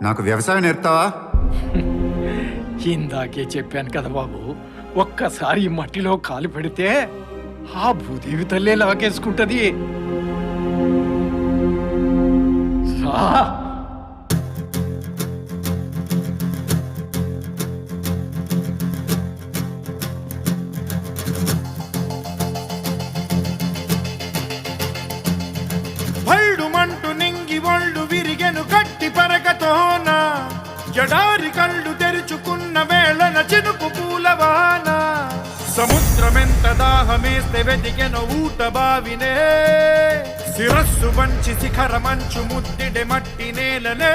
నాకు వ్యవసాయం నేర్పుతావా? ఇందాకే చెప్పాను కదా బాబు, ఒక్కసారి ఈ మట్టిలో కాలు పెడితే ఆ భూదేవి తల్లే లాగేసుకుంటది. రా. భళ్ళుమంటూ నింగి ఒళ్ళు విరిగెను గట్టి పరగతోన, ఎడారి కళ్ళు తెరుచుకున్న వేళన చినుకు పూలవాన, సముద్రమెంత దాహమేస్తే వెతికెను ఊట బావినే, శిరస్సు వంచి శిఖర మంచు ముద్దిడె మట్టి నేలనే.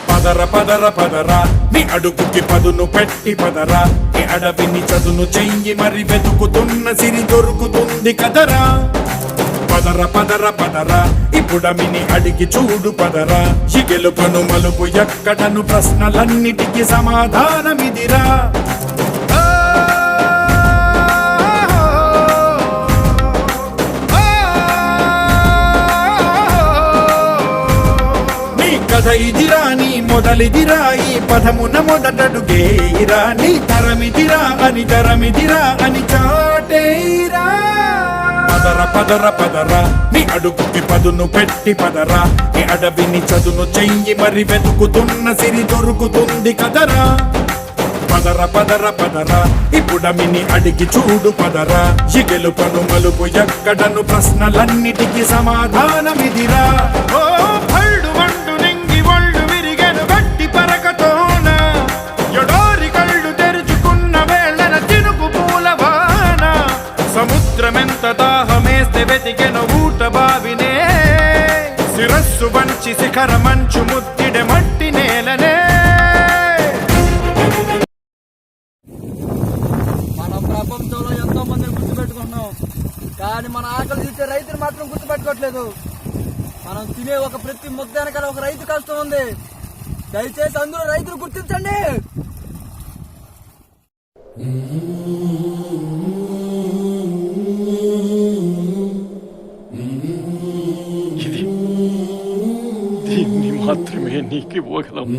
పదర పదర పదరా నీ అడుగుకి పదును పెట్టి పదరా, ఈ అడవిని చదును చెయ్యి మరి వెతుకుతున్న సిరి దొరుకుతుంది కదరా. పదర పదర పదరా ఇప్పుడమిని అడిగి చూడు పదరా, ఈ గెలుపను మలుపు ఎక్కడను ప్రశ్నలన్నిటికీ సమాధానమిదిరా. కథ ఇదిరా నీ మొదలిదిరా, ఈ పదమున మొదటడుగేరా, నీ తరమిదిరా అని తరమిదిరా అని చాటేరా. పదర పదర పదరా నీ అడుగుకి పదును పెట్టి పదరా, ఈ అడవిని చదును చెయ్యి మరి వెతుకుతున్న సిరి దొరుకుతుంది కదరా. పదర పదర పదరా ఇప్పుడమిని అడిగి చూడు పదరా, ఈ గెలుపను మలుపు ఎక్కడను ప్రశ్నలన్నిటికీ సమాధానమిదిరా. ఓ భళ్ళు వండు నింగి ఒళ్ళు విరిగెను గట్టి పరకతోన, ఎడారి కళ్ళు తెరుచుకున్న వేళన చినుకు పూలవాన, సముద్రమెంత దాహమేస్తే వెతికెను ఊట బావినే, శిరస్సు వంచి శిఖర మంచు ముద్దిడె మట్టి నేలనే. మనం ప్రపంచంలో ఎంతో మందిని గుర్తుపెట్టుకున్నాం, కానీ మన ఆకలి తీర్చే రైతుని మాత్రం గుర్తుపెట్టుకోవట్లేదు. మనం తినే ఒక ప్రతి ముద్ద వెనకాల ఒక రైతు కష్టం ఉంది. దయచేసి అందరూ రైతులు గుర్తించండి. ఇది దీన్ని మాత్రమే నీకు ఇవ్వగలం.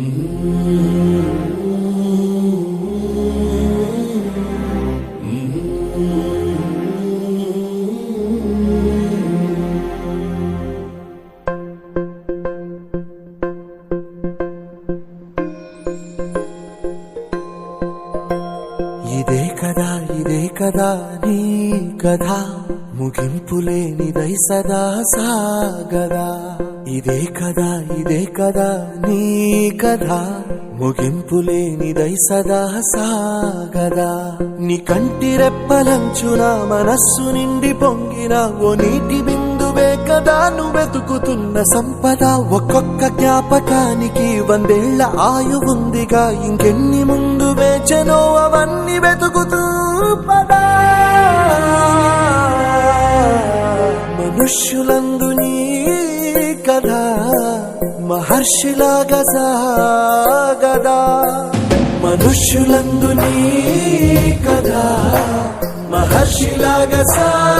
ఇదే కదా నీ కథ, ముగింపులేనిదై సదా సాగదా. ఇదే కదా నీ కథ, ముగింపులేనిదై సదా సాగదా. నీ కంటి రెప్పలంచున మనస్సు నిండి పొంగిన ఓ నీటి బిందువే కదా నువ్వెతుకుతున్న సంపద. ఒక్కొక్క జ్ఞాపకానికి 100 ఏళ్ల ఆయువుందిగా, ఇంకెన్ని ముందు వేచనో అవన్నీ వెతుకుతూ పదా. మనుష్యులందు నీ కథ మహర్షిలాగా సాగదా, మనుష్యులందు నీ కథ మహర్షిలాగా సాగదా.